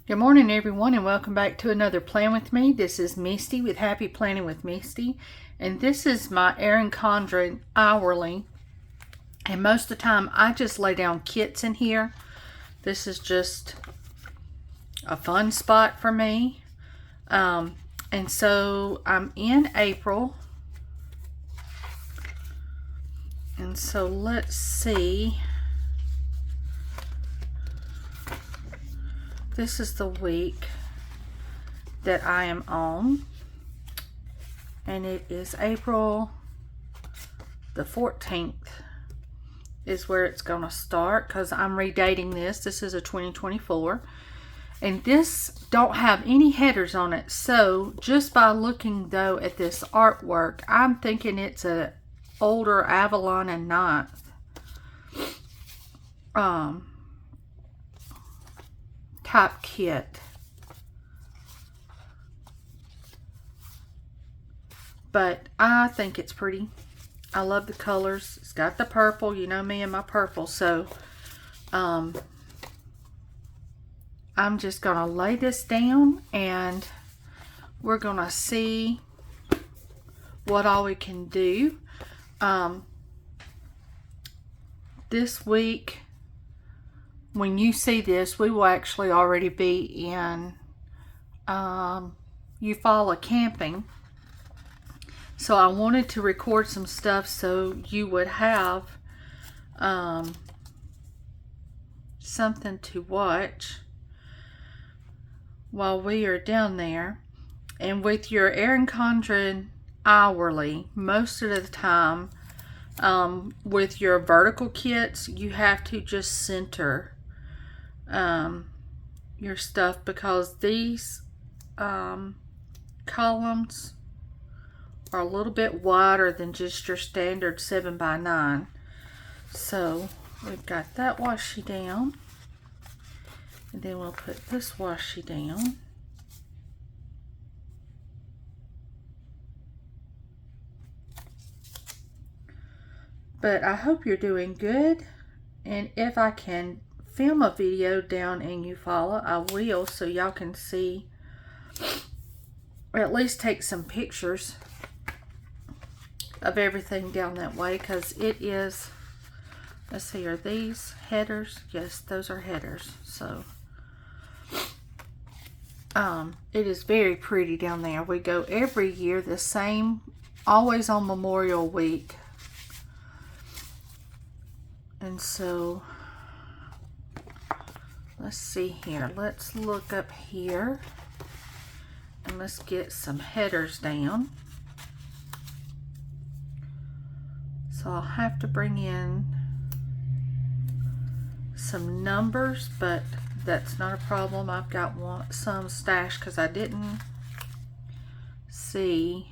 Good morning, everyone, and welcome back to another Plan With Me. This is Misty with Happy Planning with Misty, and this is my ERIN CONDREN hourly. And most of the time, I just lay down kits in here. This is just a fun spot for me. And so I'm in April, and so let's see. This is the week that I am on, and it is April the 14th is where it's going to start, because I'm redating this. This is a 2024, and this don't have any headers on it. So just by looking though at this artwork, I'm thinking it's a older Avalon and 9th type kit. But I think it's pretty. I love the colors. It's got the purple. You know me and my purple. So I'm just going to lay this down, and we're going to see what all we can do. This week, when you see this, we will actually already be in Eufaula camping. So I wanted to record some stuff so you would have something to watch while we are down there. And with your ERIN CONDREN hourly, most of the time, with your vertical kits, you have to just center your stuff, because these columns are a little bit wider than just your standard 7x9. So we've got that washi down, and then we'll put this washi down. But I hope you're doing good, and if I can film a video down in Eufaula, I will, so y'all can see, or at least take some pictures of everything down that way, because it is, let's see, are these headers? Yes, those are headers. So it is very pretty down there. We go every year the same, always on Memorial Week. And so let's see here. Let's look up here, and let's get some headers down. So I'll have to bring in some numbers, but that's not a problem. I've got some stashed, because I didn't see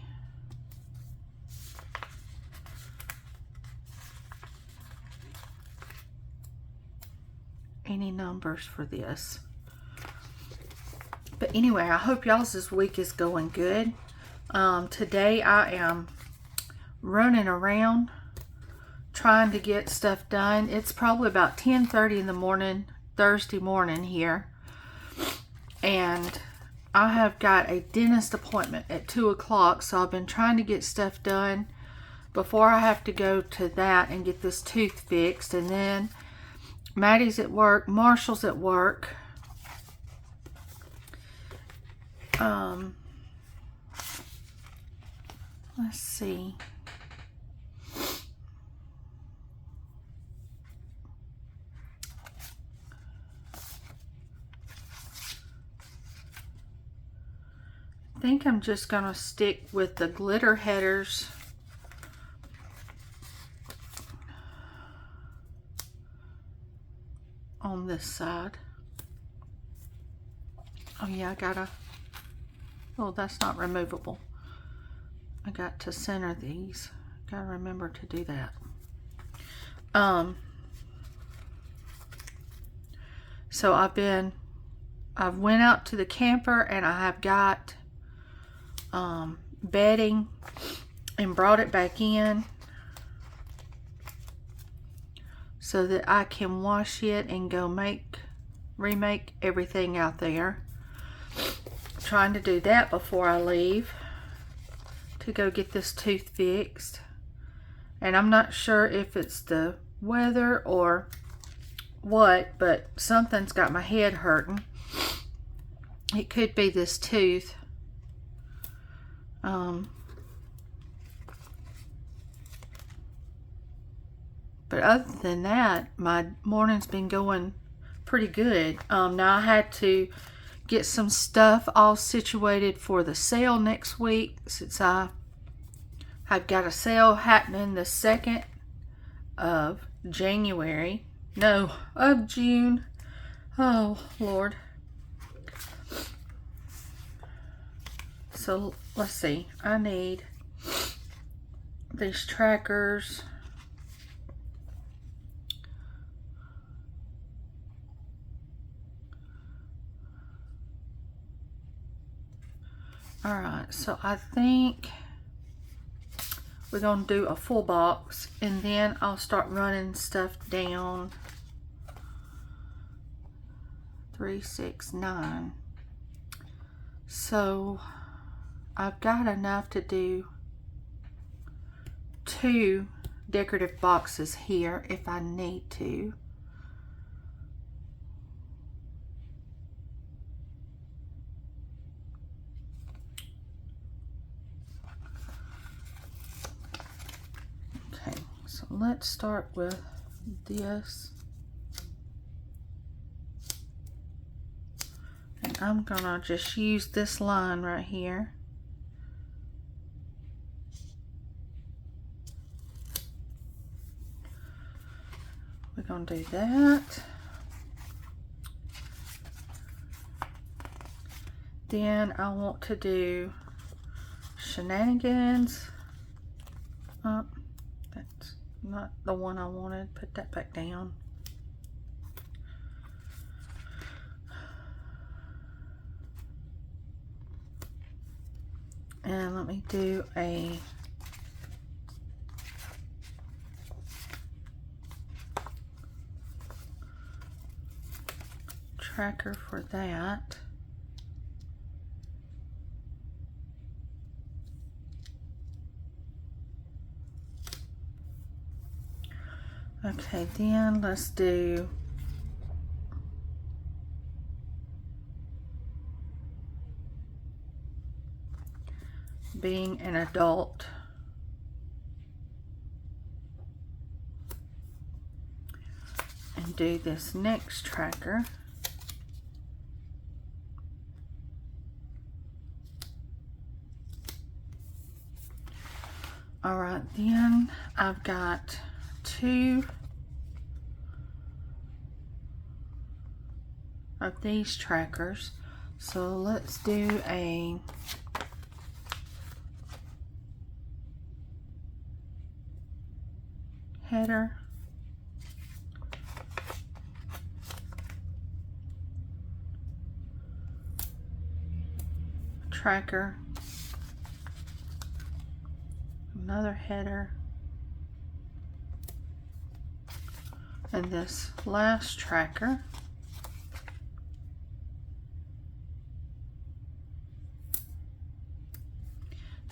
any numbers for this. But anyway, I hope y'all's this week is going good. Today I am running around trying to get stuff done. It's probably about 10:30 in the morning, Thursday morning here, and I have got a dentist appointment at 2 o'clock, so I've been trying to get stuff done before I have to go to that and get this tooth fixed. And then Maddie's at work, Marshall's at work. Let's see. I think I'm just going to stick with the glitter headers on this side. Oh yeah, I gotta, oh, that's not removable. I got to center these. Gotta remember to do that. So I've went out to the camper, and I have got bedding and brought it back in so that I can wash it and go make remake everything out there. Trying to do that before I leave to go get this tooth fixed. And I'm not sure if it's the weather or what, but something's got my head hurting. It could be this tooth. But other than that, my morning's been going pretty good. Now I had to get some stuff all situated for the sale next week, since I've got a sale happening the 2nd of January. No, of June. Oh, Lord. So, let's see. I need these trackers. Alright, so I think we're going to do a full box, and then I'll start running stuff down. 3, 6, 9. So I've got enough to do 2 decorative boxes here if I need to. So let's start with this. And I'm gonna just use this line right here. We're gonna do that. Then I want to do shenanigans. That's not the one I wanted. Put that back down. And let me do a tracker for that. Okay, then let's do being an adult. And do this next tracker. Alright, then I've got 2 of these trackers. So let's do a header, tracker, another header, and this last tracker.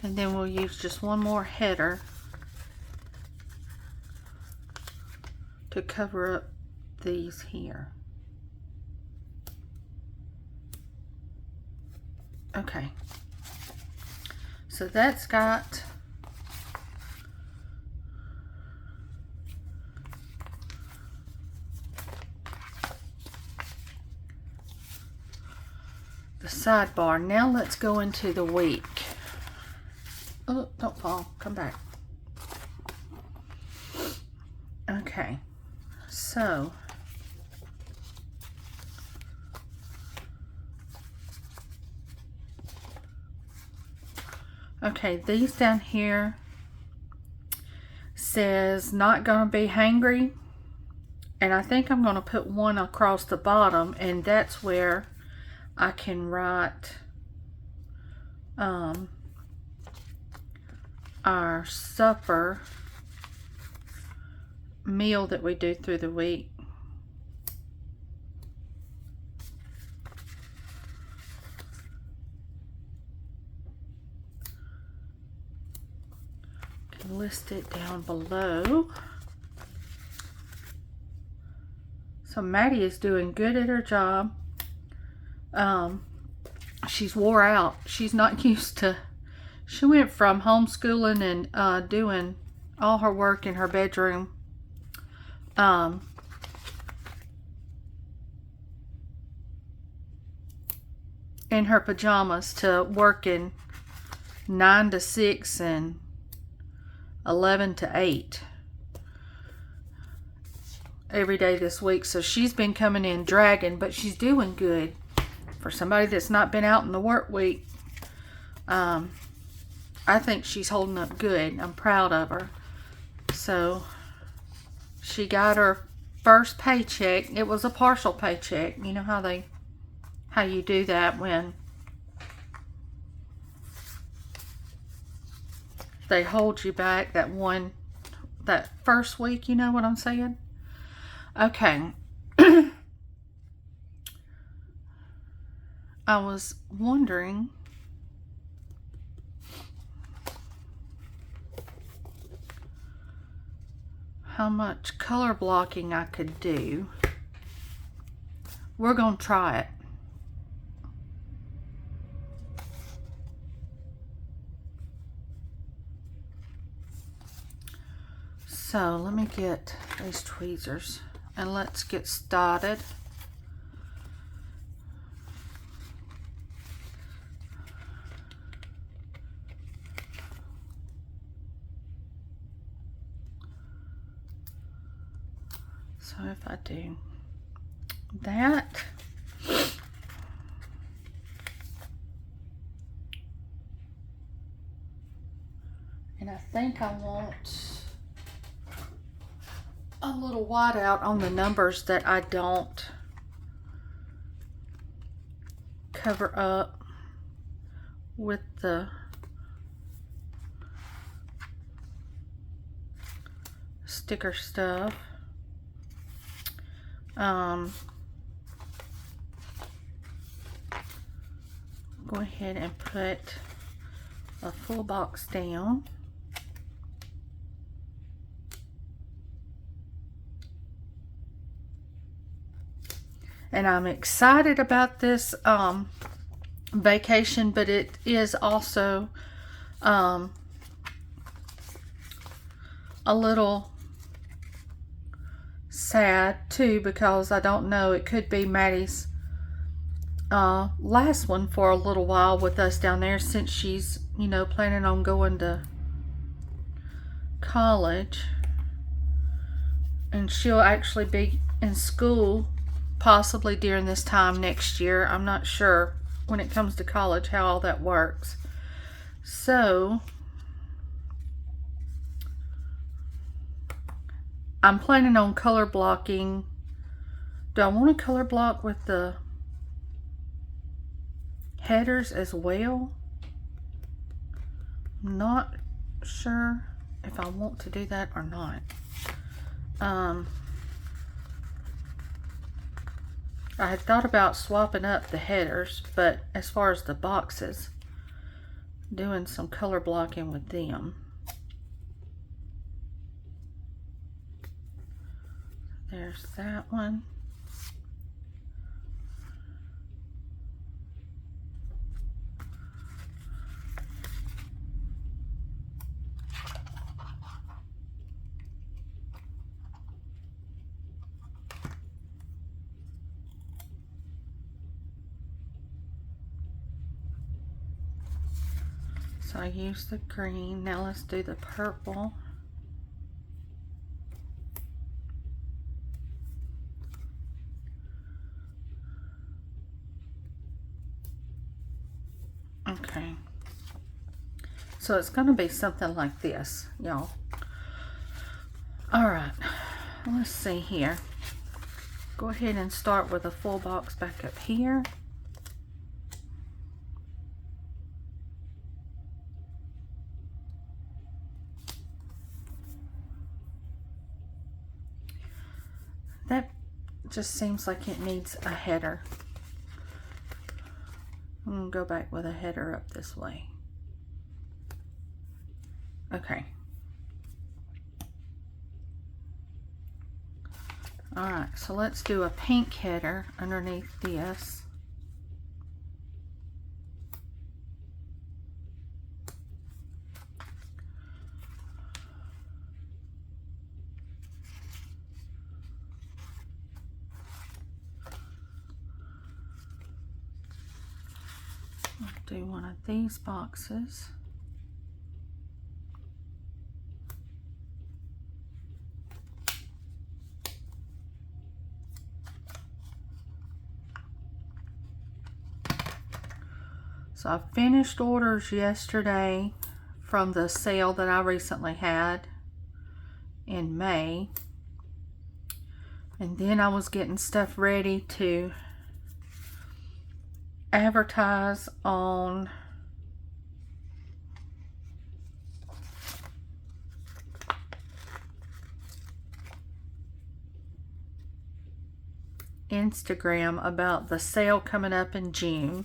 And then we'll use just one more header to cover up these here. Okay, so that's got the sidebar. Now let's go into the week. Oh, don't fall. Come back. Okay, so okay, these down here says not gonna be hangry, and I think I'm gonna put one across the bottom, and that's where I can write our supper meal that we do through the week. list it down below. So Maddie is doing good at her job. She's wore out. She's not used to, she went from homeschooling and doing all her work in her bedroom in her pajamas to working 9 to 6 and 11 to 8 every day this week. So she's been coming in dragging, but she's doing good for somebody that's not been out in the work week. I think she's holding up good. I'm proud of her. So she got her first paycheck. It was a partial paycheck. You know how you do that when they hold you back that first week, you know what I'm saying? Okay. I was wondering how much color blocking I could do. We're going to try it. So let me get these tweezers and let's get started. So if I do that, and I think I want a little white out on the numbers that I don't cover up with the sticker stuff. Go ahead and put a full box down. And I'm excited about this vacation, but it is also a little sad too, because I don't know, it could be Maddie's last one for a little while with us down there, since she's, you know, planning on going to college, and she'll actually be in school possibly during this time next year. I'm not sure when it comes to college how all that works. So I'm planning on color blocking. Do I want to color block with the headers as well? I'm not sure if I want to do that or not. I had thought about swapping up the headers, but as far as the boxes, doing some color blocking with them. There's that one. So I used the green. Now let's do the purple. Okay. So it's going to be something like this, y'all. All right. Let's see here. Go ahead and start with a full box back up here. That just seems like it needs a header. I'm going to go back with a header up this way. Okay. Alright, so let's do a pink header underneath this. I'll do one of these boxes. So I finished orders yesterday from the sale that I recently had in May. And then I was getting stuff ready to advertise on Instagram about the sale coming up in June.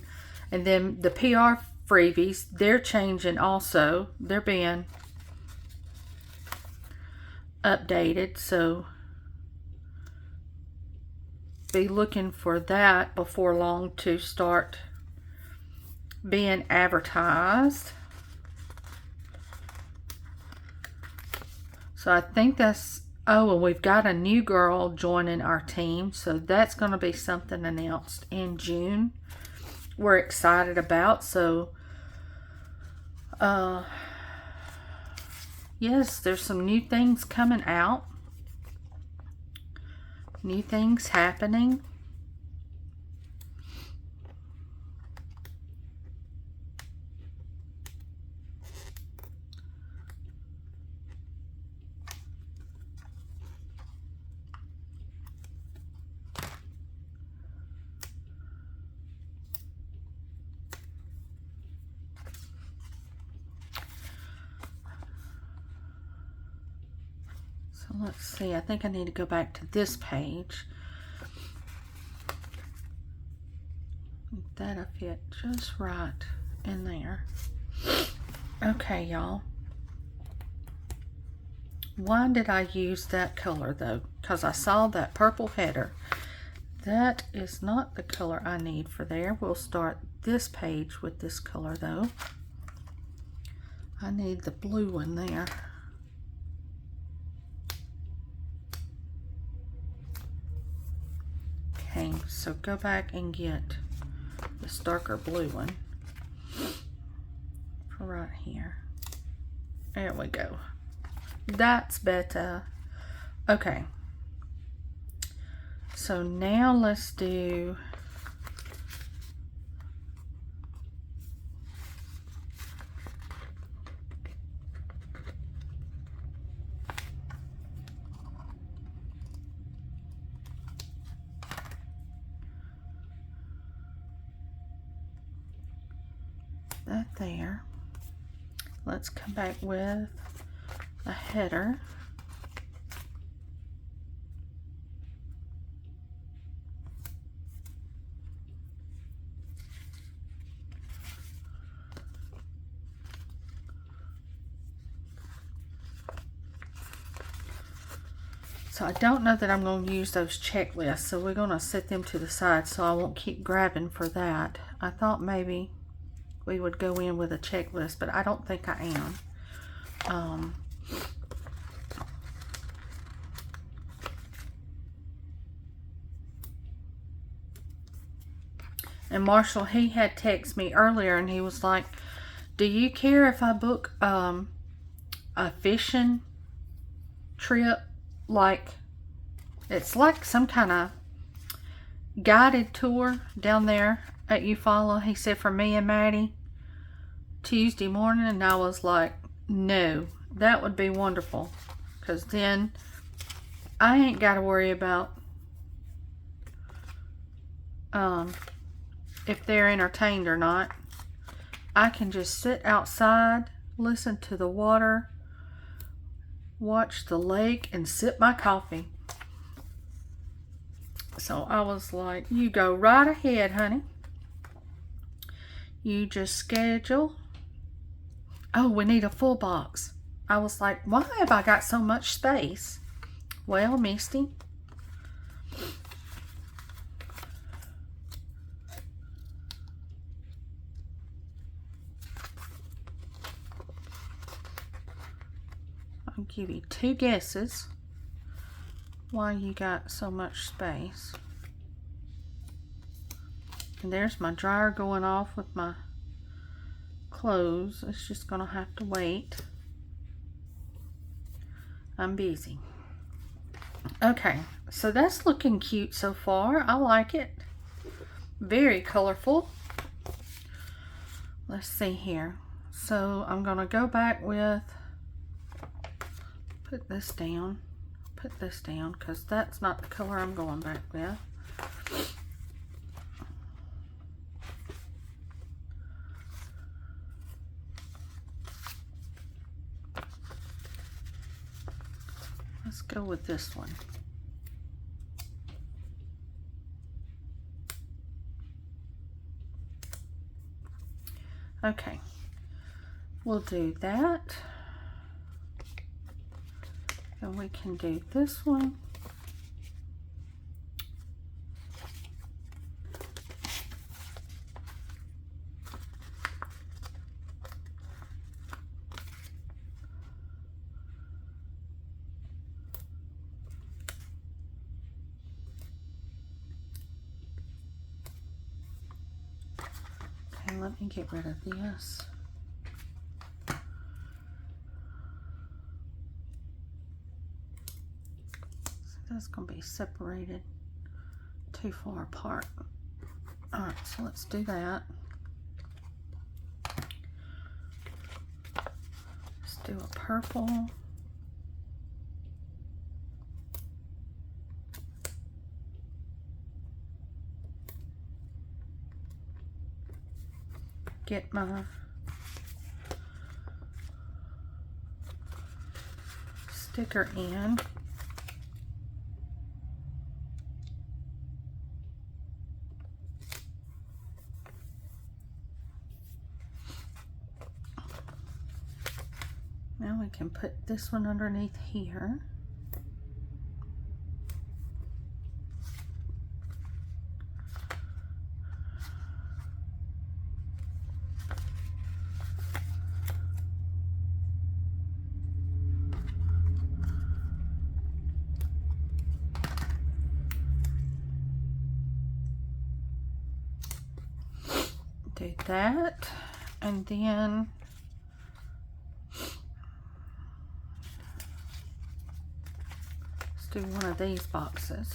And then the PR freebies, they're changing also. They're being updated, so be looking for that before long to start being advertised. So I think that's, oh, and we've got a new girl joining our team, so that's going to be something announced in June. We're excited about. So yes, there's some new things coming out, new things happening. So let's see, I think I need to go back to this page. That'll fit just right in there. Okay, y'all. Why did I use that color though? Because I saw that purple header. That is not the color I need for there. We'll start this page with this color though. I need the blue one there. Okay, so go back and get this darker blue one for right here. There we go. That's better. Okay. So now let's do that there. Let's come back with a header. So I don't know that I'm going to use those checklists, so we're going to set them to the side so I won't keep grabbing for that. I thought maybe we would go in with a checklist, but I don't think I am. And Marshall, he had texted me earlier and he was like, do you care if I book a fishing trip? Like, it's like some kind of guided tour down there at Eufaula. He said for me and Maddie Tuesday morning, and I was like, no, that would be wonderful, because then I ain't got to worry about if they're entertained or not. I can just sit outside, listen to the water, watch the lake, and sip my coffee. So I was like, you go right ahead, honey. You just schedule. Oh, we need a full box. I was like, why have I got so much space? Well, Misty, I'll give you 2 guesses why you got so much space. And there's my dryer going off with my clothes. It's just gonna have to wait. I'm busy. Okay, so that's looking cute so far. I like it. Very colorful. Let's see here. So I'm gonna go back with, put this down because that's not the color I'm going back with. Let's go with this one. Okay, we'll do that. And we can do this one. Okay, let me get rid of this. That's going to be separated too far apart. Alright, so let's do that. Let's do a purple. Get my sticker in. Now we can put this one underneath here. Do that, and then let's do one of these boxes.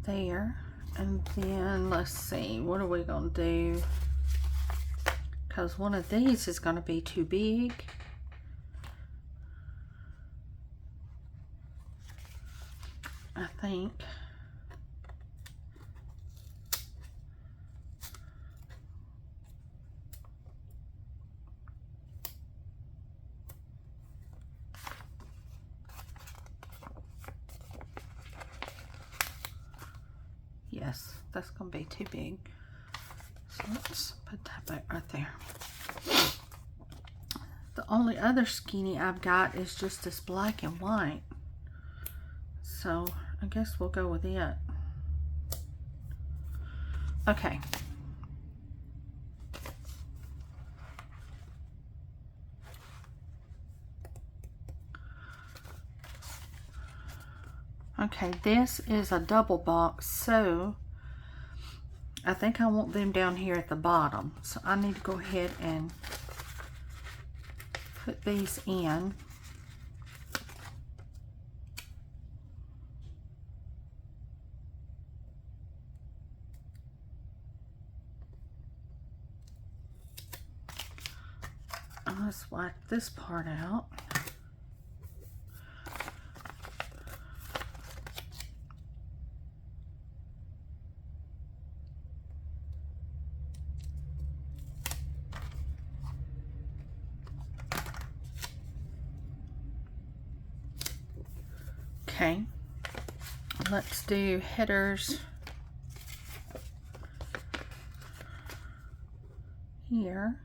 There, and then let's see, what are we gonna do? Because one of these is gonna be too big. I think. Yes, that's gonna be too big. So let's put that back right there. The only other skinny I've got is just this black and white. So I guess we'll go with it. Okay. Okay, this is a double box, so I think I want them down here at the bottom. So I need to go ahead and put these in. Let's wipe this part out. Okay, let's do headers here.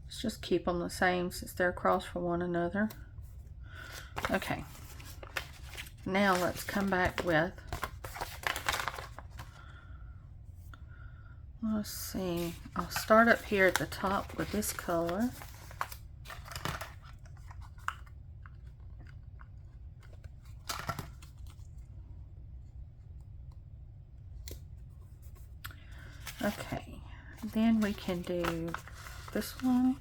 Let's just keep them the same since they're across from one another. Okay, now let's come back with, let's see, I'll start up here at the top with this color. Okay, then we can do this one.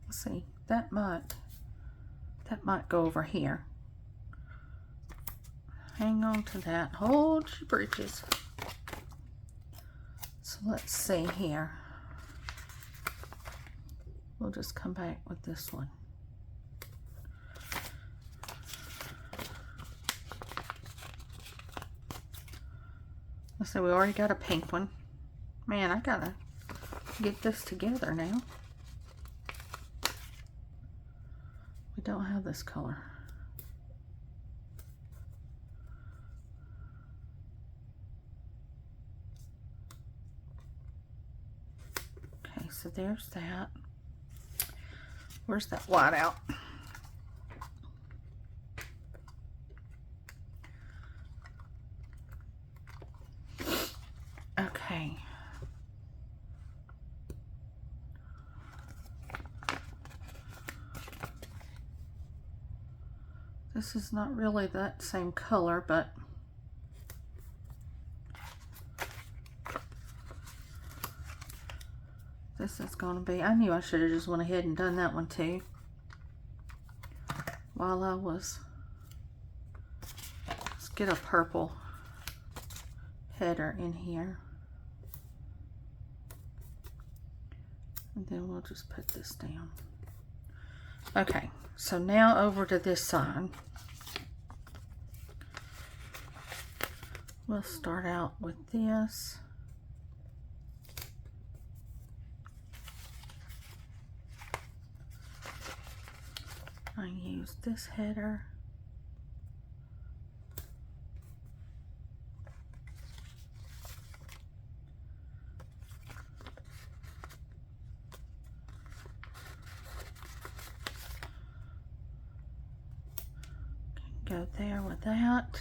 Let's see, that might go over here. Hang on to that. Hold your britches. So let's see here. We'll just come back with this one. Let's see, we already got a pink one. Man, I gotta get this together now. We don't have this color. Okay, so there's that. Where's that white out? Okay. This is not really that same color, but this is going to be, I knew I should have just went ahead and done that one too while I was, let's get a purple header in here. And then we'll just put this down. Okay, so now over to this side. We'll start out with this. I use this header. Go there with that.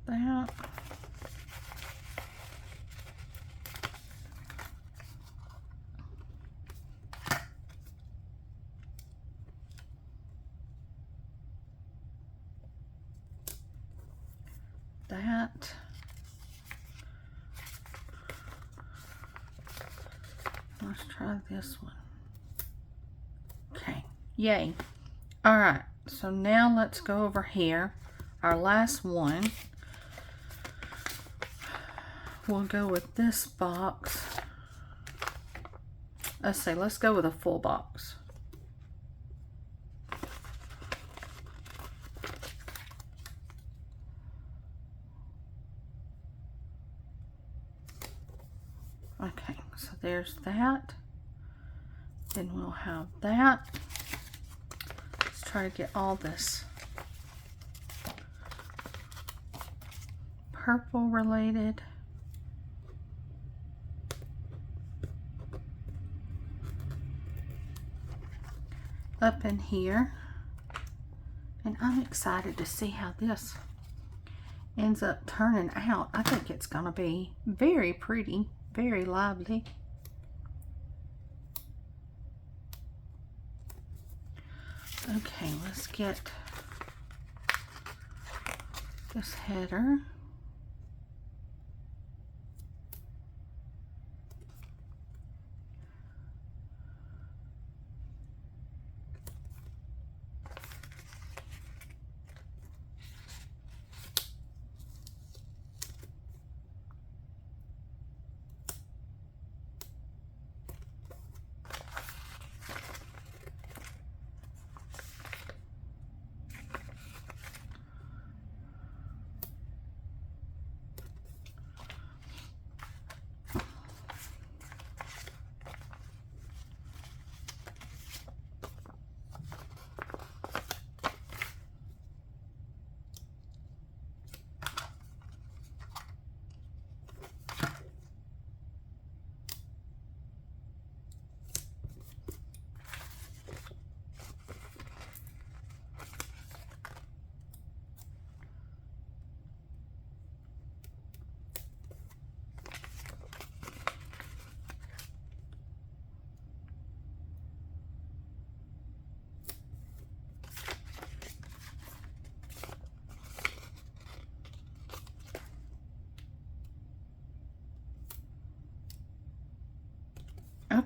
That. That. Let's try this one. Okay, yay. All right, so now let's go over here. Our last one. We'll go with this box. Let's see, let's go with a full box. Okay, so there's that. Then we'll have that. Let's try to get all this purple related. Up in here, and I'm excited to see how this ends up turning out. I think it's gonna be very pretty, very lively. Okay, let's get this header.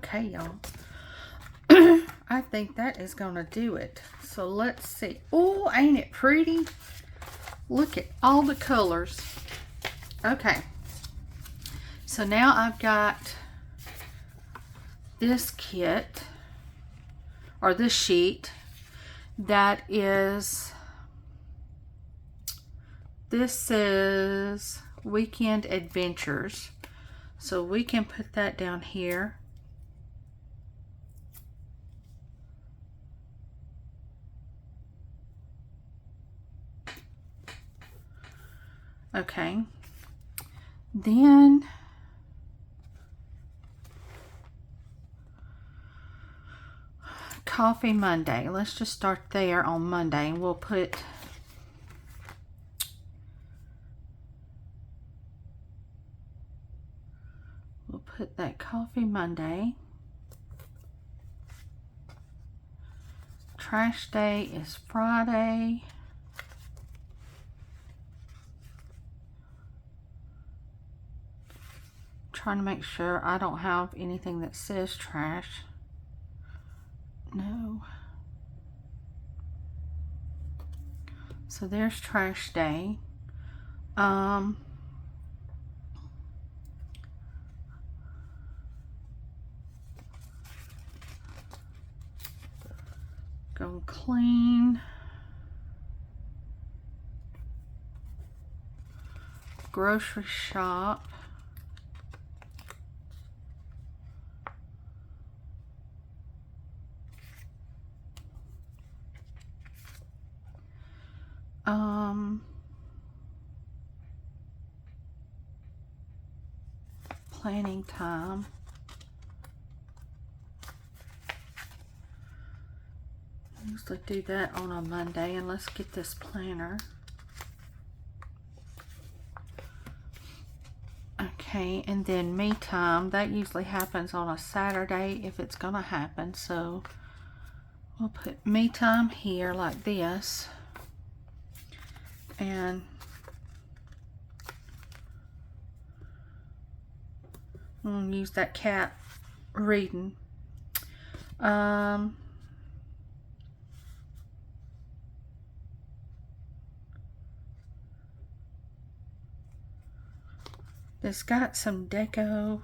Okay, y'all. I think that is gonna do it. So let's see. Oh, ain't it pretty? Look at all the colors. Okay. So now I've got this kit, or this sheet, that is, this is Weekend Adventures. So we can put that down here. Okay. Then Coffee Monday. Let's just start there on Monday, and we'll put that Coffee Monday. Trash Day is Friday. Trying to make sure I don't have anything that says trash. No. So there's Trash Day. Go clean. Grocery shop. Planning time. I usually do that on a Monday, and let's get this planner. Okay, and then me time, that usually happens on a Saturday if it's gonna happen, so we'll put me time here like this, and I'm gonna use that cat reading. It's got some deco.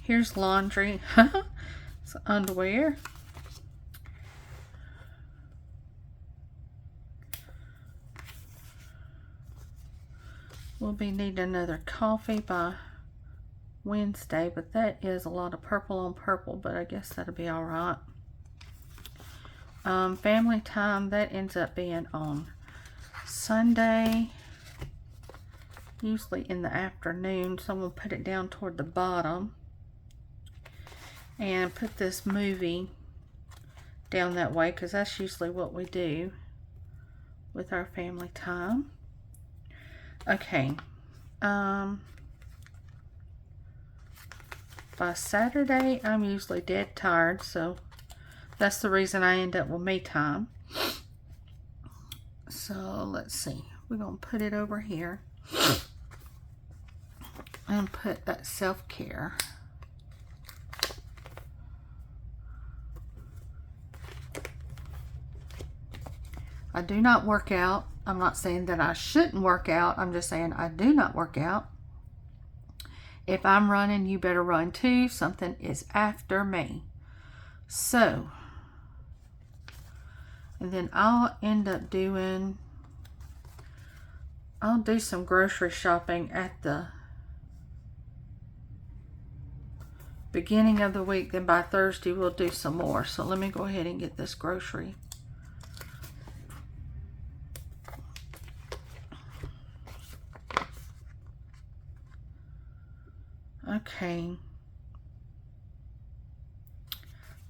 Here's laundry. It's underwear. We'll be needing another coffee by Wednesday, but that is a lot of purple on purple, but I guess that'll be all right. Family time, that ends up being on Sunday, usually in the afternoon, so I'm going to put it down toward the bottom and put this movie down that way, because that's usually what we do with our family time. Okay, by Saturday I'm usually dead tired, so that's the reason I end up with me time. So let's see, we're gonna put it over here and put that self-care. I do not work out. I'm not saying that I shouldn't work out. I'm just saying I do not work out. If I'm running, you better run too. Something is after me. So, and then I'll end up doing, I'll do some grocery shopping at the beginning of the week. Then by Thursday we'll do some more. So let me go ahead and get this grocery. Okay,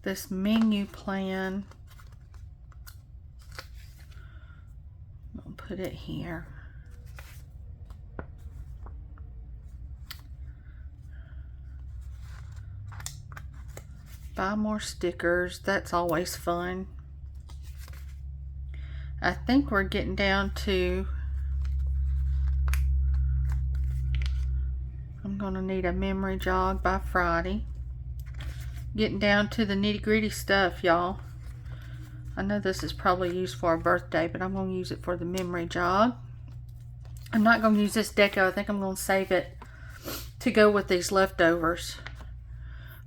this menu plan, I'll put it here. Buy more stickers, that's always fun. I think we're getting down to, I'm gonna need a memory jog by Friday. Getting down to the nitty-gritty stuff, y'all. I know this is probably used for a birthday, but I'm going to use it for the memory jog. I'm not going to use this deco. I think I'm going to save it to go with these leftovers.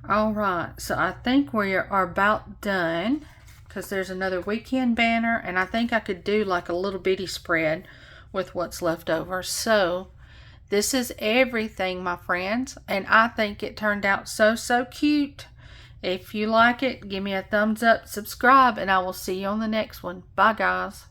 Alright, so I think we are about done, because there's another weekend banner, and I think I could do like a little bitty spread with what's left over. So this is everything, my friends, and I think it turned out so cute. If you like it, give me a thumbs up, subscribe, and I will see you on the next one. Bye, guys.